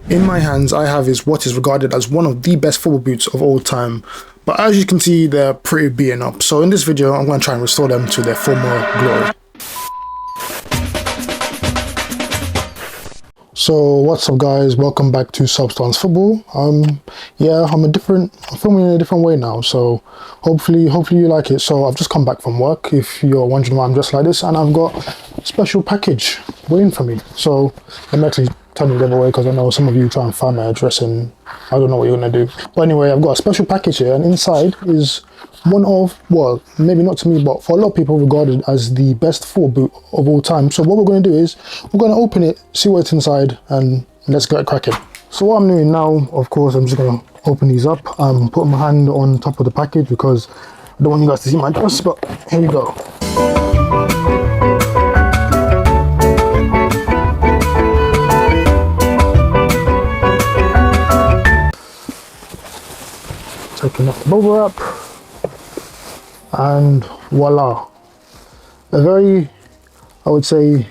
In my hands, I have is what is regarded as one of the best football boots of all time. But as you can see, they're pretty beaten up. So in this video, I'm going to try and restore them to their former glory. So what's up guys, welcome back to Substance Football. I'm filming in a different way now, so hopefully you like it. So I've just come back from work, if you're wondering why I'm dressed like this, and I've got a special package waiting for me. So I'm actually turning the other way because I know some of you try and find my address and I don't know what you're gonna do. But anyway, I've got a special package here, and inside is one of, well, maybe not to me, but for a lot of people regarded as the best football boot of all time. So what we're going to do is we're going to open it, see what's inside, and let's get cracking. So what I'm doing now, of course, I'm just going to open these up. I'm putting my hand on top of the package because I don't want you guys to see my dress, but here you go. Taking off the bubble wrap. And voila, a very, I would say,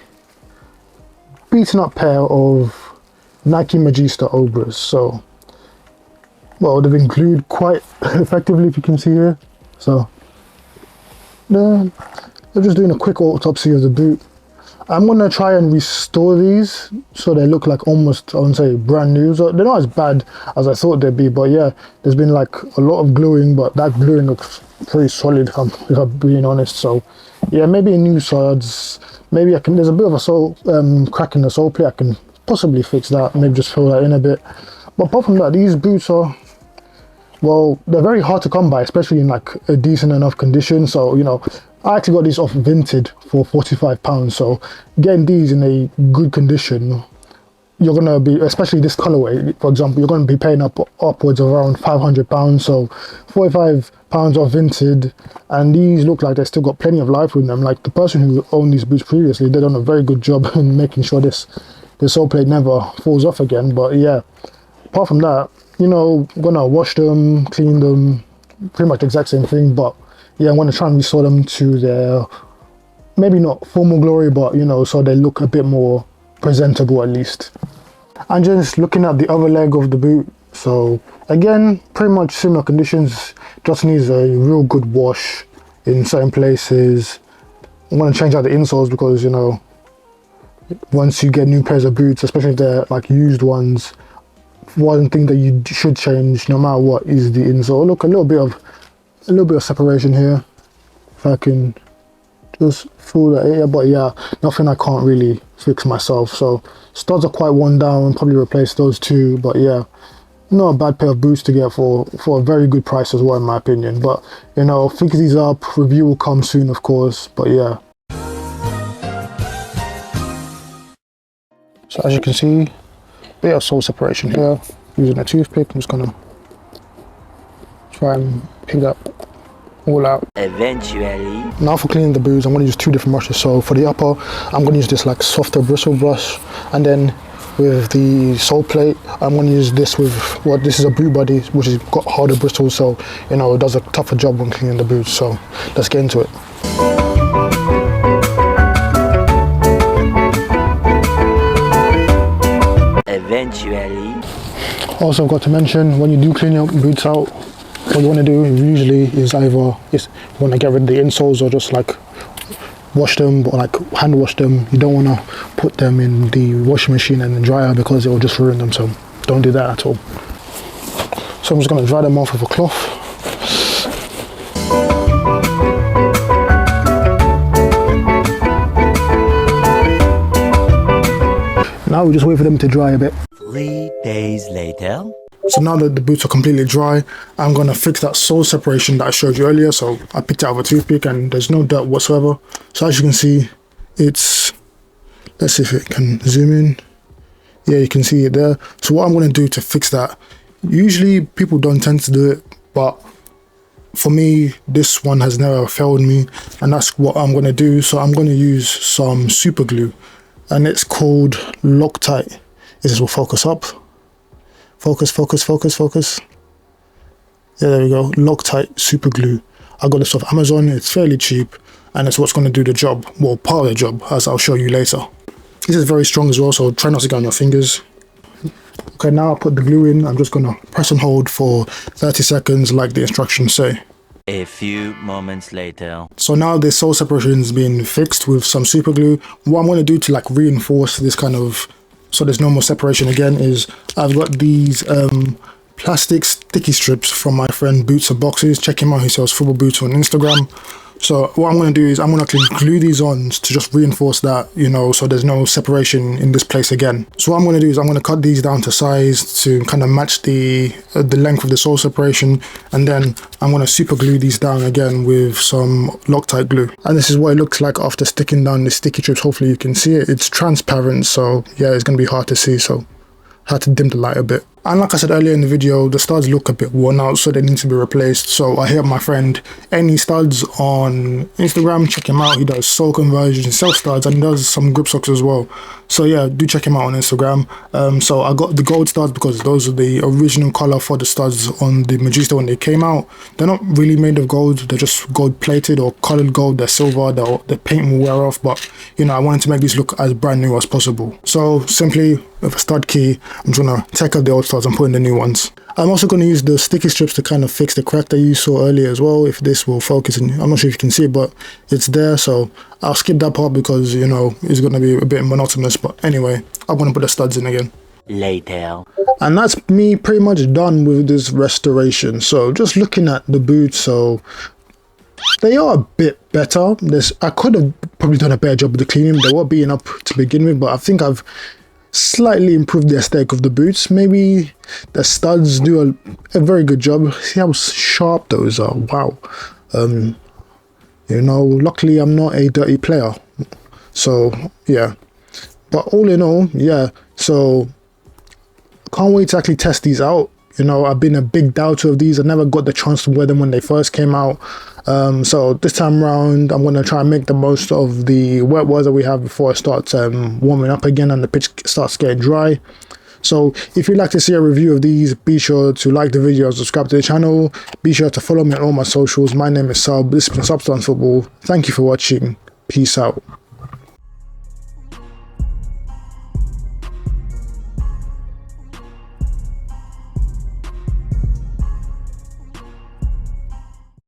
beaten up pair of Nike Magista Obras. So, well, they've been glued quite effectively, if you can see here. So they're just doing a quick autopsy of the boot. I'm gonna try and restore these so they look like almost, I wouldn't say brand new. So they're not as bad as I thought they'd be, but yeah, there's been like a lot of gluing, but that gluing looks pretty solid if I'm being honest. So yeah, maybe a new sides, maybe I can, there's a bit of a sole crack in the sole plate, I can possibly fix that, maybe just fill that in a bit. But apart from that, these boots are, well, they're very hard to come by, especially in like a decent enough condition. So, you know, I actually got these off Vinted for £45. So getting these in a good condition, you're gonna be, especially this colorway, for example, you're gonna be paying upwards of around £500. So £45 off Vinted, and these look like they still got plenty of life in them. Like the person who owned these boots previously, they've done a very good job in making sure this sole plate never falls off again. But yeah, apart from that, you know, I'm gonna wash them, clean them, pretty much the exact same thing. But yeah, I'm gonna try and restore them to their, maybe not formal glory, but you know, so they look a bit more presentable at least. And just looking at the other leg of the boot, so again, pretty much similar conditions, just needs a real good wash in certain places. I'm gonna change out the insoles because, you know, once you get new pairs of boots, especially if they're like used ones, one thing that you should change no matter what is the insole. Look, a little bit of separation here, if I can just feel that area, but yeah, nothing I can't really fix myself. So studs are quite worn down, probably replace those too. But yeah, not a bad pair of boots to get for a very good price as well, in my opinion. But you know, fix these up, review will come soon, of course. But yeah, so as you can see, bit of sole separation here. Using a toothpick, I'm just gonna try and pick that all out. Eventually. Now for cleaning the boots, I'm gonna use two different brushes. So for the upper, I'm gonna use this like softer bristle brush, and then with the sole plate, I'm gonna use this with what, this is a boot buddy, which has got harder bristles, so you know, it does a tougher job when cleaning the boots. So let's get into it. Eventually. Also, I've got to mention, when you do clean your boots out, what you want to do usually is either you want to get rid of the insoles or just like wash them, or like hand wash them. You don't want to put them in the washing machine and the dryer because it will just ruin them, so don't do that at all. So I'm just going to dry them off with a cloth. Now we just wait for them to dry a bit. 3 days later. So now that the boots are completely dry, I'm going to fix that sole separation that I showed you earlier. So I picked it out with a toothpick and there's no dirt whatsoever. So as you can see, it's, let's see if it can zoom in. Yeah, you can see it there. So what I'm going to do to fix that, usually people don't tend to do it, but for me, this one has never failed me, and that's what I'm going to do. So I'm going to use some super glue, and it's called Loctite. This will focus up. Focus, focus, focus, focus. Yeah, there we go. Loctite super glue. I got this off Amazon. It's fairly cheap, and it's what's going to do the job. Well, part of the job, as I'll show you later. This is very strong as well, so try not to get on your fingers. Okay, now I put the glue in. I'm just gonna press and hold for 30 seconds like the instructions say. A few moments later. So now the sole separation has been fixed with some super glue. What I'm gonna do to like reinforce this kind of, so there's no more separation again, is I've got these plastic sticky strips from my friend Boots of Boxes. Check him out, he sells football boots on Instagram. So what I'm going to do is I'm going to glue these on to just reinforce that, you know, so there's no separation in this place again. So what I'm going to do is I'm going to cut these down to size to kind of match the length of the sole separation, and then I'm going to super glue these down again with some Loctite glue. And this is what it looks like after sticking down the sticky strips. Hopefully you can see it. It's transparent, so yeah, it's going to be hard to see, so I had to dim the light a bit. And like I said earlier in the video, the studs look a bit worn out, so they need to be replaced. So I hit my friend Any Studs on Instagram. Check him out. He does sole conversions, self studs, and he does some grip socks as well. So yeah, do check him out on Instagram. So I got the gold studs because those are the original color for the studs on the Magista when they came out. They're not really made of gold. They're just gold plated or colored gold. They're silver. The paint will wear off, but you know, I wanted to make these look as brand new as possible. So simply with a stud key, I'm just gonna take out the old studs and put in the new ones. I'm also going to use the sticky strips to kind of fix the crack that you saw earlier as well, if this will focus, and I'm not sure if you can see it, but it's there, so I'll skip that part because, you know, it's going to be a bit monotonous. But anyway, I'm going to put the studs in again. Later. And that's me pretty much done with this restoration. So just looking at the boots, so they are a bit better. I could have probably done a better job with the cleaning. They were beaten up to begin with, but I think I've slightly improved the aesthetic of the boots. Maybe the studs do a very good job. See how sharp those are. Wow. You know, luckily I'm not a dirty player, so yeah. But all in all, yeah, so can't wait to actually test these out. You know, I've been a big doubter of these. I never got the chance to wear them when they first came out. So this time around, I'm going to try and make the most of the wet weather we have before it starts warming up again and the pitch starts getting dry. So if you'd like to see a review of these, be sure to like the video and subscribe to the channel. Be sure to follow me on all my socials. My name is Sub. This has been Substance Football. Thank you for watching. Peace out.